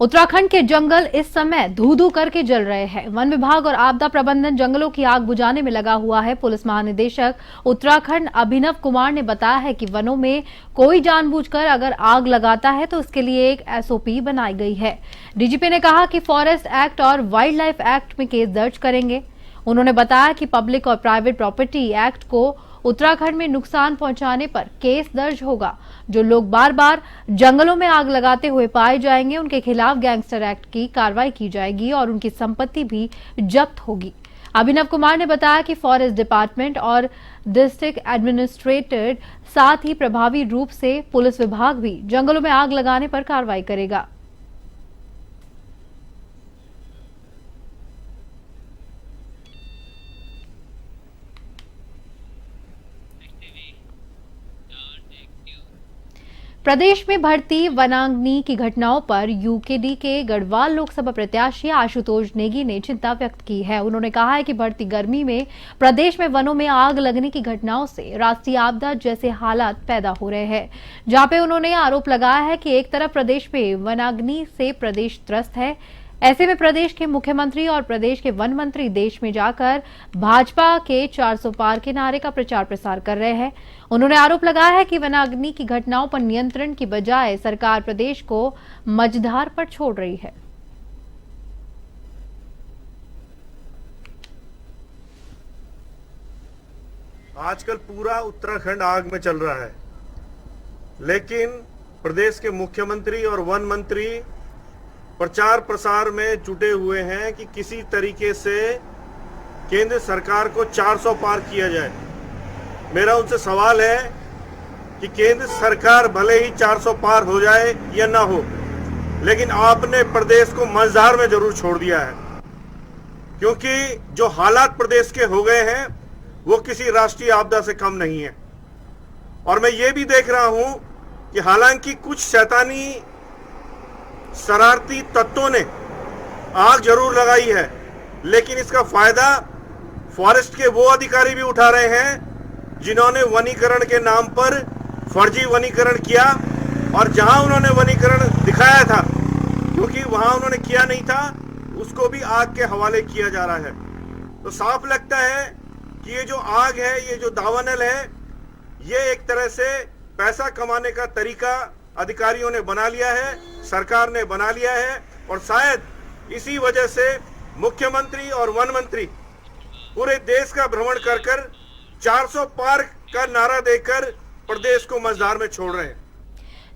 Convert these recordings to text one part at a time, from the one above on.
उत्तराखंड के जंगल इस समय धू धू करके जल रहे हैं। वन विभाग और आपदा प्रबंधन जंगलों की आग बुझाने में लगा हुआ है। पुलिस महानिदेशक उत्तराखंड अभिनव कुमार ने बताया है कि वनों में कोई जानबूझकर अगर आग लगाता है तो इसके लिए एक एसओपी बनाई गई है। डीजीपी ने कहा कि फॉरेस्ट एक्ट और वाइल्ड लाइफ एक्ट में केस दर्ज करेंगे। उन्होंने बताया कि पब्लिक और प्राइवेट प्रॉपर्टी एक्ट को उत्तराखंड में नुकसान पहुंचाने पर केस दर्ज होगा। जो लोग बार बार जंगलों में आग लगाते हुए पाए जाएंगे उनके खिलाफ गैंगस्टर एक्ट की कार्रवाई की जाएगी और उनकी संपत्ति भी जब्त होगी। अभिनव कुमार ने बताया कि फॉरेस्ट डिपार्टमेंट और डिस्ट्रिक्ट एडमिनिस्ट्रेटर साथ ही प्रभावी रूप से पुलिस विभाग भी जंगलों में आग लगाने पर कार्रवाई करेगा। प्रदेश में बढ़ती वनाग्नि की घटनाओं पर यूकेडी के गढ़वाल लोकसभा प्रत्याशी आशुतोष नेगी ने चिंता व्यक्त की है। उन्होंने कहा है कि बढ़ती गर्मी में प्रदेश में वनों में आग लगने की घटनाओं से राष्ट्रीय आपदा जैसे हालात पैदा हो रहे हैं, जहां पे उन्होंने आरोप लगाया है कि एक तरफ प्रदेश में वनाग्नि से प्रदेश त्रस्त है, ऐसे में प्रदेश के मुख्यमंत्री और प्रदेश के वन मंत्री देश में जाकर भाजपा के 400 पार के नारे का प्रचार प्रसार कर रहे हैं। उन्होंने आरोप लगाया है कि वनाग्नि की घटनाओं पर नियंत्रण की बजाय सरकार प्रदेश को मझधार पर छोड़ रही है। आजकल पूरा उत्तराखंड आग में चल रहा है, लेकिन प्रदेश के मुख्यमंत्री और वन मंत्री प्रचार प्रसार में जुटे हुए हैं कि किसी तरीके से केंद्र सरकार को 400 पार किया जाए। मेरा उनसे सवाल है कि केंद्र सरकार भले ही 400 पार हो जाए या ना हो, लेकिन आपने प्रदेश को मझधार में जरूर छोड़ दिया है, क्योंकि जो हालात प्रदेश के हो गए हैं वो किसी राष्ट्रीय आपदा से कम नहीं है। और मैं ये भी देख रहा हूं कि हालांकि कुछ शैतानी शरारती तत्वों ने आग जरूर लगाई है, लेकिन इसका फायदा फॉरेस्ट के वो अधिकारी भी उठा रहे हैं जिन्होंने वनीकरण के नाम पर फर्जी वनीकरण किया, और जहां उन्होंने वनीकरण दिखाया था, क्योंकि वहां उन्होंने किया नहीं था, उसको भी आग के हवाले किया जा रहा है। तो साफ लगता है कि ये जो आग है, ये जो दावानल है, ये एक तरह से पैसा कमाने का तरीका अधिकारियों ने बना लिया है, सरकार ने बना लिया है, और शायद इसी वजह से मुख्यमंत्री और वन मंत्री पूरे देश का भ्रमण कर 400 पार का नारा देकर प्रदेश को मझधार में छोड़ रहे हैं।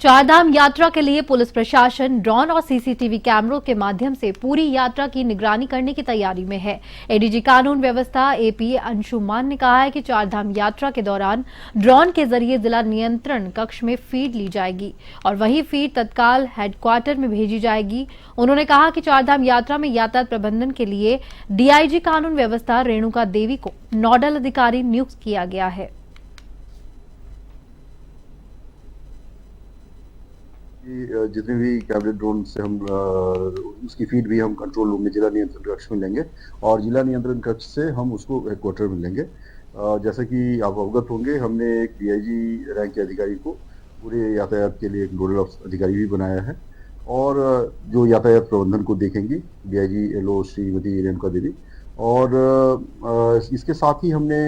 चारधाम यात्रा के लिए पुलिस प्रशासन ड्रोन और सीसीटीवी कैमरों के माध्यम से पूरी यात्रा की निगरानी करने की तैयारी में है। एडीजी कानून व्यवस्था एपी अंशुमान ने कहा है कि चारधाम यात्रा के दौरान ड्रोन के जरिए जिला नियंत्रण कक्ष में फीड ली जाएगी और वही फीड तत्काल हेडक्वार्टर में भेजी जाएगी। उन्होंने कहा कि चारधाम यात्रा में यातायात प्रबंधन के लिए डीआईजी कानून व्यवस्था रेणुका देवी को नोडल अधिकारी नियुक्त किया गया है। जितने भी कैबिनेट ड्रोन से हम उसकी फीड भी हम कंट्रोल रूम में जिला नियंत्रण कक्ष में लेंगे और जिला नियंत्रण कक्ष से हम उसको हेडक्वार्टर में लेंगे। जैसा कि आप अवगत होंगे, हमने एक डीआईजी रैंक के अधिकारी को पूरे यातायात के लिए एक नोडल अधिकारी भी बनाया है, और जो यातायात प्रबंधन को देखेंगी डीआईजी एलओ श्रीमती रेणुका देवी। और इसके साथ ही हमने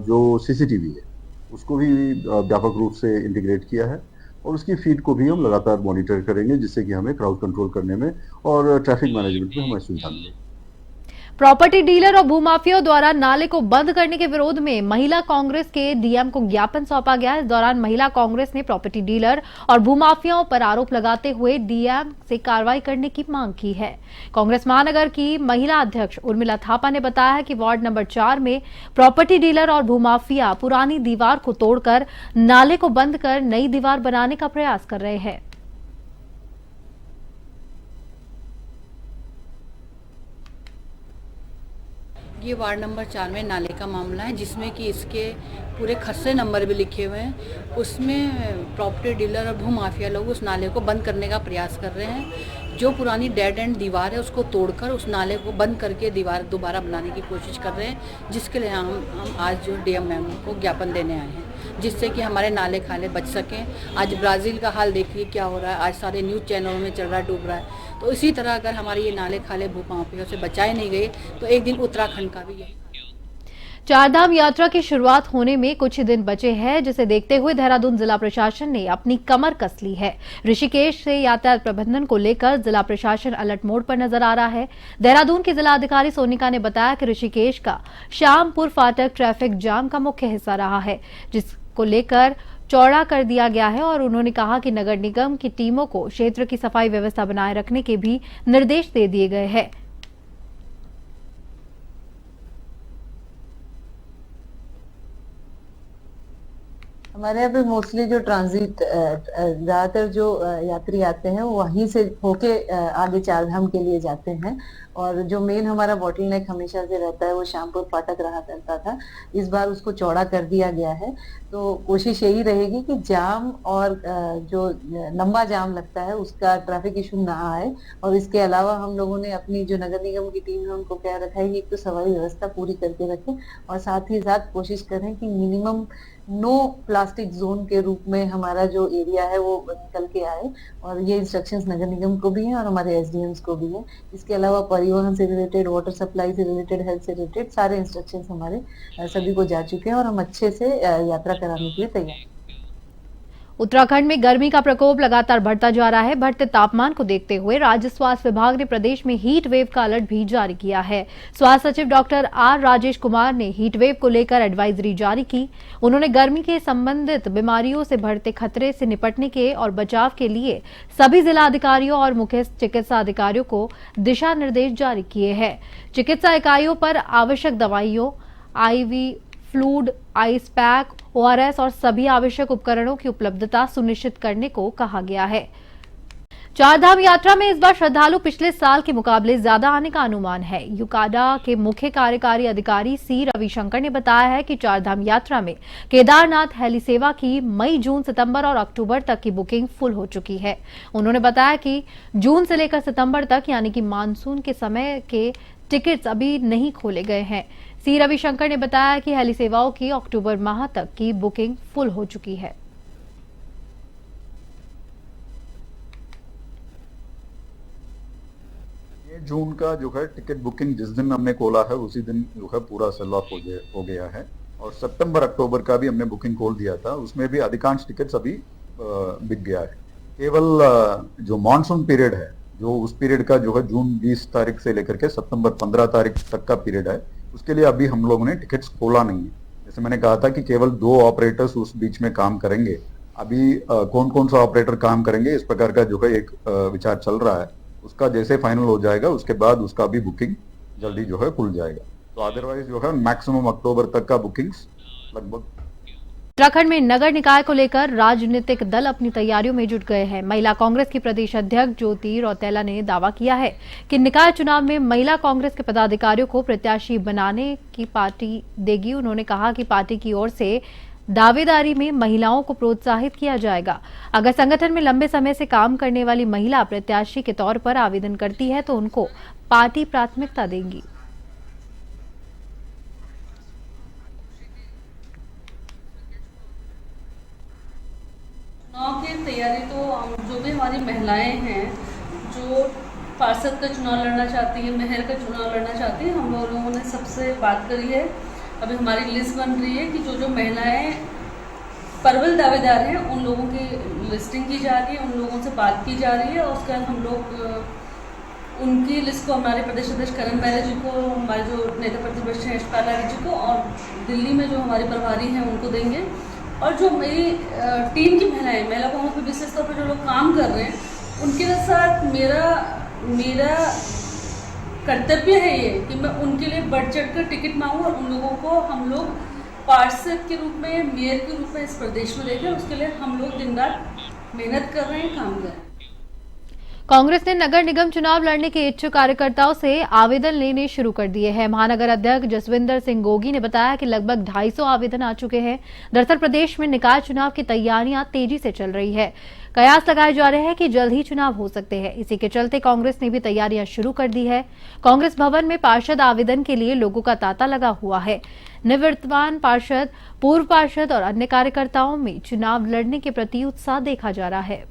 जो सीसीटीवी है उसको भी व्यापक रूप से इंटीग्रेट किया है, और उसकी फीड को भी हम लगातार मॉनिटर करेंगे, जिससे कि हमें क्राउड कंट्रोल करने में और ट्रैफिक मैनेजमेंट में हमें सुविधा मिले। प्रॉपर्टी डीलर और भूमाफियाओं द्वारा नाले को बंद करने के विरोध में महिला कांग्रेस के डीएम को ज्ञापन सौंपा गया। इस दौरान महिला कांग्रेस ने प्रॉपर्टी डीलर और भूमाफियाओं पर आरोप लगाते हुए डीएम से कार्रवाई करने की मांग की है। कांग्रेस महानगर की महिला अध्यक्ष उर्मिला थापा ने बताया है कि वार्ड नंबर 4 में प्रॉपर्टी डीलर और भूमाफिया पुरानी दीवार को तोड़कर नाले को बंद कर नई दीवार बनाने का प्रयास कर रहे हैं। ये वार्ड नंबर 4 में नाले का मामला है, जिसमें कि इसके पूरे खस्से नंबर भी लिखे हुए हैं। उसमें प्रॉपर्टी डीलर और भूमाफिया लोग उस नाले को बंद करने का प्रयास कर रहे हैं। जो पुरानी डेड एंड दीवार है उसको तोड़कर उस नाले को बंद करके दीवार दोबारा बनाने की कोशिश कर रहे हैं, जिसके लिए हम आज जो डीएम मैम को ज्ञापन देने आए हैं। जिससे कि हमारे नाले खाले बच सकें। आज ब्राज़ील का हाल देखिए क्या हो रहा है, आज सारे न्यूज़ चैनलों में चल रहा है, डूब रहा है। तो इसी तरह अगर हमारे ये नाले खाले भूमाफियों से बचाए नहीं गए तो एक दिन उत्तराखंड का भी है। चारधाम यात्रा की शुरुआत होने में कुछ ही दिन बचे हैं, जिसे देखते हुए देहरादून जिला प्रशासन ने अपनी कमर कस ली है। ऋषिकेश से यातायात प्रबंधन को लेकर जिला प्रशासन अलर्ट मोड पर नजर आ रहा है। देहरादून की जिला अधिकारी सोनिका ने बताया कि ऋषिकेश का श्यामपुर फाटक ट्रैफिक जाम का मुख्य हिस्सा रहा है, जिसको लेकर चौड़ा कर दिया गया है और उन्होंने कहा कि नगर निगम की टीमों को क्षेत्र की सफाई व्यवस्था बनाए रखने के भी निर्देश दे दिए गए हैं। हमारे यहाँ पे मोस्टली जो ट्रांजिट ज्यादातर जो यात्री आते हैं वो वहीं से होके आगे चारधाम के लिए जाते हैं, और जो मेन हमारा बॉटलनेक हमेशा से रहता है वो श्यामपुर फाटक रहा करता था। इस बार उसको चौड़ा कर दिया गया है, तो कोशिश यही रहेगी कि जाम और जो लंबा जाम लगता है उसका ट्रैफिक इशू ना आए। और इसके अलावा हम लोगों ने अपनी जो नगर निगम की टीम है उनको कह रखा है कि एक तो सफाई व्यवस्था पूरी करके रखें और साथ ही साथ कोशिश करें कि मिनिमम नो प्लास्टिक जोन के रूप में हमारा जो एरिया है वो निकल के आए। और ये इंस्ट्रक्शंस नगर निगम को भी हैं और हमारे एसडीएम्स को भी है। इसके अलावा परिवहन से रिलेटेड, वाटर सप्लाई से रिलेटेड, हेल्थ से रिलेटेड सारे इंस्ट्रक्शंस हमारे सभी को जा चुके हैं और हम अच्छे से यात्रा कराने के लिए तैयार हैं। उत्तराखंड में गर्मी का प्रकोप लगातार बढ़ता जा रहा है। बढ़ते तापमान को देखते हुए राज्य स्वास्थ्य विभाग ने प्रदेश में हीट वेव का अलर्ट भी जारी किया है। स्वास्थ्य सचिव डॉक्टर आर राजेश कुमार ने हीट वेव को लेकर एडवाइजरी जारी की। उन्होंने गर्मी के संबंधित बीमारियों से बढ़ते खतरे से निपटने के और बचाव के लिए सभी जिला अधिकारियों और मुख्य चिकित्सा अधिकारियों को दिशा निर्देश जारी किए हैं। चिकित्सा इकाइयों पर आवश्यक दवाइयों, IV fluid, ice pack, ORS और सभी आवश्यक उपकरणों की उपलब्धता सुनिश्चित करने को कहा गया है। चारधाम यात्रा में इस बार श्रद्धालु पिछले साल के मुकाबले ज्यादा आने का अनुमान है। यूकाडा के मुख्य कार्यकारी अधिकारी C रविशंकर ने बताया है कि चारधाम यात्रा में केदारनाथ हेली सेवा की मई, जून, सितंबर और अक्टूबर तक की बुकिंग फुल हो चुकी है। उन्होंने बताया कि जून से लेकर सितंबर तक यानी कि मानसून के समय के टिकट्स अभी नहीं खोले गए हैं। C रविशंकर ने बताया कि हेली सेवाओं की अक्टूबर माह तक की बुकिंग फुल हो चुकी है। ये जून का जो है टिकट बुकिंग जिस दिन हमने खोला है उसी दिन जो है पूरा सेल ऑफ हो गया है। और सितंबर अक्टूबर का भी हमने बुकिंग खोल दिया था, उसमें भी अधिकांश टिकट्स अभी बिक गया है। केवल जो मानसून पीरियड है, जो उस पीरियड का जो है जून 20 तारीख से लेकर के सितंबर 15 तारीख तक का पीरियड है, उसके लिए अभी हम लोगों ने टिकट्स खोला नहीं है। जैसे मैंने कहा था कि केवल 2 ऑपरेटर्स उस बीच में काम करेंगे। अभी कौन कौन सा ऑपरेटर काम करेंगे इस प्रकार का जो है एक विचार चल रहा है। उसका जैसे फाइनल हो जाएगा उसके बाद उसका भी बुकिंग जल्दी जो है खुल जाएगा। तो अदरवाइज जो है मैक्सिमम अक्टूबर तक का बुकिंग्स लगभग। उत्तराखंड में नगर निकाय को लेकर राजनीतिक दल अपनी तैयारियों में जुट गए हैं। महिला कांग्रेस की प्रदेश अध्यक्ष ज्योति रौतेला ने दावा किया है कि निकाय चुनाव में महिला कांग्रेस के पदाधिकारियों को प्रत्याशी बनाने की पार्टी देगी। उन्होंने कहा कि पार्टी की ओर से दावेदारी में महिलाओं को प्रोत्साहित किया जाएगा। अगर संगठन में लंबे समय से काम करने वाली महिला प्रत्याशी के तौर पर आवेदन करती है तो उनको पार्टी प्राथमिकता देगी। चुनाव की तैयारी तो जो भी हमारी महिलाएं हैं जो पार्षद का चुनाव लड़ना चाहती है, मेयर का चुनाव लड़ना चाहती है, हम लोगों ने सबसे बात करी है। अभी हमारी लिस्ट बन रही है कि जो महिलाएं प्रबल दावेदार हैं उन लोगों की लिस्टिंग की जा रही है, उन लोगों से बात की जा रही है और उसके बाद हम लोग उनकी लिस्ट को हमारे प्रदेश अध्यक्ष करण बैरा जी को, हमारे जो नेता प्रतिपक्ष हैं यशपाल आर्य जी को और दिल्ली में जो हमारे प्रभारी हैं उनको देंगे। और जो मेरी टीम की महिला कांग्रेस में विशेष तौर पर जो लोग काम कर रहे हैं उनके साथ मेरा कर्तव्य है ये कि मैं उनके लिए बढ़ चढ़ कर टिकट मांगूं और उन लोगों को हम लोग पार्षद के रूप में, मेयर के रूप में इस प्रदेश में देखें। उसके लिए हम लोग दिन रात मेहनत कर रहे हैं, काम कर रहे हैं। कांग्रेस ने नगर निगम चुनाव लड़ने के इच्छुक कार्यकर्ताओं से आवेदन लेने शुरू कर दिए हैं। महानगर अध्यक्ष जसविंदर सिंह गोगी ने बताया कि लगभग 250 आवेदन आ चुके हैं। दरअसल प्रदेश में निकाय चुनाव की तैयारियां तेजी से चल रही है। कयास लगाए जा रहे हैं कि जल्द ही चुनाव हो सकते हैं। इसी के चलते कांग्रेस ने भी तैयारियां शुरू कर दी है। कांग्रेस भवन में पार्षद आवेदन के लिए लोगों का तांता लगा हुआ है। निवर्तमान पार्षद, पूर्व पार्षद और अन्य कार्यकर्ताओं में चुनाव लड़ने के प्रति उत्साह देखा जा रहा है।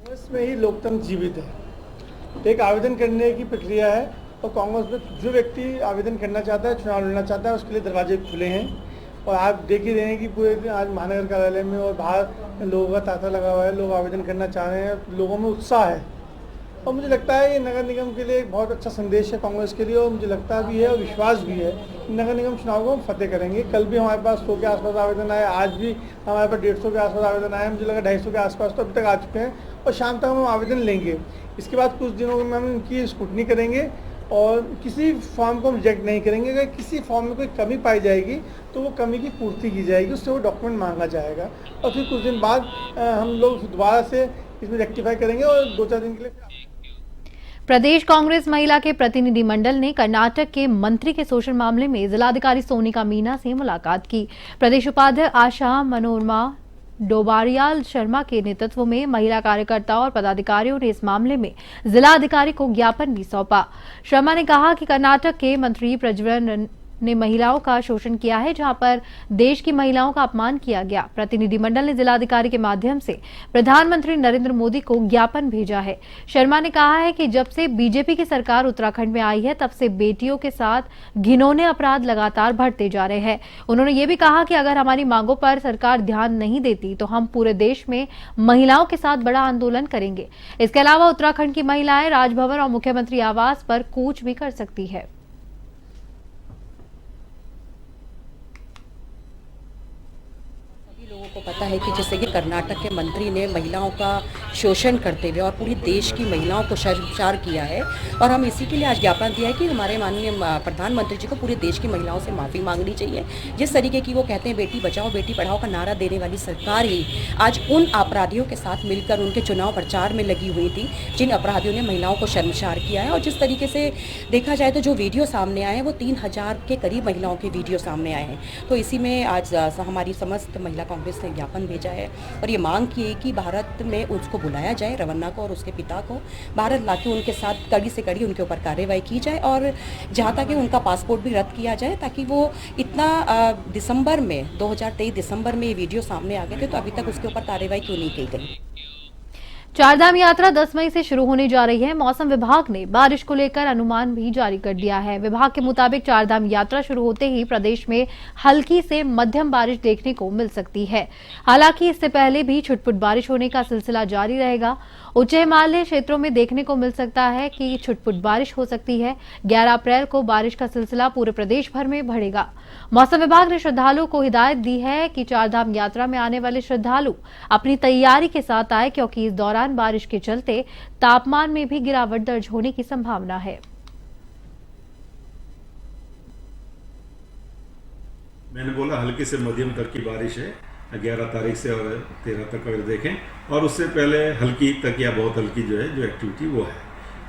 कांग्रेस में ही लोकतंत्र जीवित है। एक आवेदन करने की प्रक्रिया है और कांग्रेस में जो व्यक्ति आवेदन करना चाहता है, चुनाव लड़ना चाहता है, उसके लिए दरवाजे खुले हैं। और आप देख ही रहे हैं कि पूरे दिन आज महानगर कार्यालय में और बाहर लोगों का तांता लगा हुआ है। लोग आवेदन करना चाह रहे हैं, लोगों में उत्साह है और मुझे लगता है ये नगर निगम के लिए एक बहुत अच्छा संदेश है कांग्रेस के लिए। और मुझे लगता भी है और विश्वास भी है कि नगर निगम चुनाव को हम फतेह करेंगे। कल भी हमारे पास 100 के आसपास आवेदन आए, आज भी हमारे पास 150 के आसपास आवेदन आए। मुझे लगा 250 के आसपास तो अभी तक आ चुके हैं और शाम तक हम आवेदन लेंगे। इसके बाद कुछ दिनों में हम इनकी स्क्रूटनी करेंगे और किसी फॉर्म को हम रिजेक्ट नहीं करेंगे। अगर किसी फॉर्म में कोई कमी पाई जाएगी तो वो कमी की पूर्ति की जाएगी, उससे वो डॉक्यूमेंट मांगा जाएगा और फिर कुछ दिन बाद हम लोग दोबारा से इसमें रेक्टिफाई करेंगे और 2-4 दिन के लिए। प्रदेश कांग्रेस महिला के प्रतिनिधि मंडल ने कर्नाटक के मंत्री के शोषण मामले में जिलाधिकारी सोनिका मीना से मुलाकात की। प्रदेश उपाध्यक्ष आशा मनोरमा डोबारियाल शर्मा के नेतृत्व में महिला कार्यकर्ताओं और पदाधिकारियों ने इस मामले में जिलाधिकारी को ज्ञापन भी सौंपा। शर्मा ने कहा कि कर्नाटक के मंत्री प्रज्वलन ने महिलाओं का शोषण किया है, जहां पर देश की महिलाओं का अपमान किया गया। प्रतिनिधिमंडल ने जिलाधिकारी के माध्यम से प्रधानमंत्री नरेंद्र मोदी को ज्ञापन भेजा है। शर्मा ने कहा है कि जब से बीजेपी की सरकार उत्तराखंड में आई है, तब से बेटियों के साथ घिनौने अपराध लगातार बढ़ते जा रहे हैं। उन्होंने ये भी कहा कि अगर हमारी मांगों पर सरकार ध्यान नहीं देती तो हम पूरे देश में महिलाओं के साथ बड़ा आंदोलन करेंगे। इसके अलावा उत्तराखंड की महिलाएं राजभवन और मुख्यमंत्री आवास पर कूच भी कर सकती है। लोगों को पता है कि जैसे कि कर्नाटक के मंत्री ने महिलाओं का शोषण करते हुए और पूरी देश की महिलाओं को शर्मसार किया है और हम इसी के लिए आज ज्ञापन दिया है कि हमारे माननीय प्रधानमंत्री जी को पूरे देश की महिलाओं से माफ़ी मांगनी चाहिए। जिस तरीके की वो कहते हैं बेटी बचाओ बेटी पढ़ाओ का नारा देने वाली सरकार ही आज उन अपराधियों के साथ मिलकर उनके चुनाव प्रचार में लगी हुई थी जिन अपराधियों ने महिलाओं को शर्मसार किया है। और जिस तरीके से देखा जाए तो जो वीडियो सामने आए हैं वो 3000 के करीब महिलाओं के वीडियो सामने आए हैं। तो इसी में आज हमारी समस्त महिला कांग्रेस ने ज्ञापन भेजा है और ये मांग की है कि भारत में उसको बुलाया जाए, रवन्ना को और उसके पिता को भारत लाके उनके साथ कड़ी से कड़ी उनके ऊपर कार्रवाई की जाए और जहाँ तक उनका पासपोर्ट भी रद्द किया जाए, ताकि वो इतना दिसंबर में 2023 दिसंबर में ये वीडियो सामने आ गए थे तो अभी तक उसके ऊपर कार्रवाई क्यों नहीं की गई। चारधाम यात्रा 10 मई से शुरू होने जा रही है। मौसम विभाग ने बारिश को लेकर अनुमान भी जारी कर दिया है। विभाग के मुताबिक चारधाम यात्रा शुरू होते ही प्रदेश में हल्की से मध्यम बारिश देखने को मिल सकती है। हालांकि इससे पहले भी छुटपुट बारिश होने का सिलसिला जारी रहेगा। उच्च हिमालय क्षेत्रों में देखने को मिल सकता है कि छुटपुट बारिश हो सकती है। 11 अप्रैल को बारिश का सिलसिला पूरे प्रदेश भर में बढ़ेगा। मौसम विभाग ने श्रद्धालुओं को हिदायत दी है कि चारधाम यात्रा में आने वाले श्रद्धालु अपनी तैयारी के साथ आए, क्योंकि इस दौरान बारिश के चलते तापमान में भी गिरावट दर्ज होने की संभावना है। मैंने बोला हल्की से मध्यम तक की बारिश है 11 तारीख से और 13 तक अगर देखें, और उससे पहले हल्की तक या बहुत हल्की जो है जो एक्टिविटी वो है।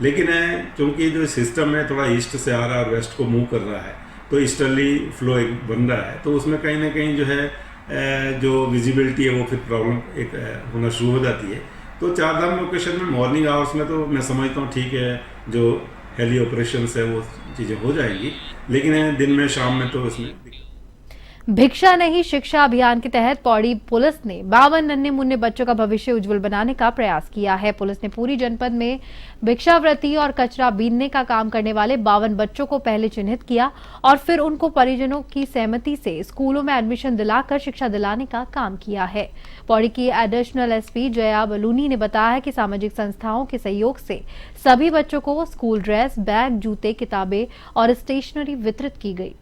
लेकिन चूंकि जो सिस्टम है थोड़ा ईस्ट से आ रहा है और वेस्ट को मूव कर रहा है तो ईस्टर्ली फ्लो एक बन रहा है, तो उसमें कहीं ना कहीं जो है जो विजिबिलिटी है वो फिर प्रॉब्लम एक होना शुरू हो जाती है। तो चारधाम लोकेशन में मॉर्निंग आवर्स में तो मैं समझता हूँ ठीक है, जो हेली ऑपरेशंस है वो चीज़ें हो जाएंगी, लेकिन दिन में शाम में तो इसमें भिक्षा नहीं शिक्षा अभियान के तहत पौड़ी पुलिस ने 52 नन्हे मुन्ने बच्चों का भविष्य उज्जवल बनाने का प्रयास किया है। पुलिस ने पूरी जनपद में भिक्षावृत्ति और कचरा बीनने का काम करने वाले 52 बच्चों को पहले चिन्हित किया और फिर उनको परिजनों की सहमति से स्कूलों में एडमिशन दिलाकर शिक्षा दिलाने का काम किया है। पौड़ी की एडिशनल एसपी जया बलूनी ने बताया कि सामाजिक संस्थाओं के सहयोग से सभी बच्चों को स्कूल ड्रेस, बैग, जूते, किताबें और स्टेशनरी वितरित की गई।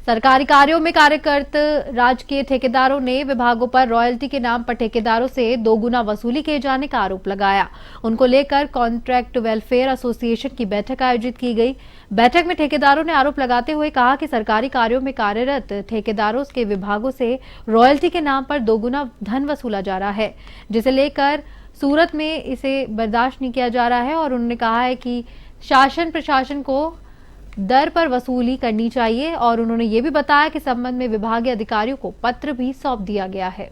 सरकारी कार्यों में कार्यरत राजकीय ठेकेदारों ने विभागों पर रॉयल्टी के नाम पर ठेकेदारों से दोगुना वसूली किए जाने का आरोप लगाया। उनको लेकर कॉन्ट्रैक्ट वेलफेयर एसोसिएशन की बैठक आयोजित की गई। बैठक में ठेकेदारों ने आरोप लगाते हुए कहा कि सरकारी कार्यों में कार्यरत ठेकेदारों के विभागों से रॉयल्टी के नाम पर दोगुना धन वसूला जा रहा है, जिसे लेकर सूरत में इसे बर्दाश्त नहीं किया जा रहा है। और उन्होंने कहा है कि शासन प्रशासन को दर पर वसूली करनी चाहिए और उन्होंने ये भी बताया कि संबंध में विभागीय अधिकारियों को पत्र भी सौंप दिया गया है।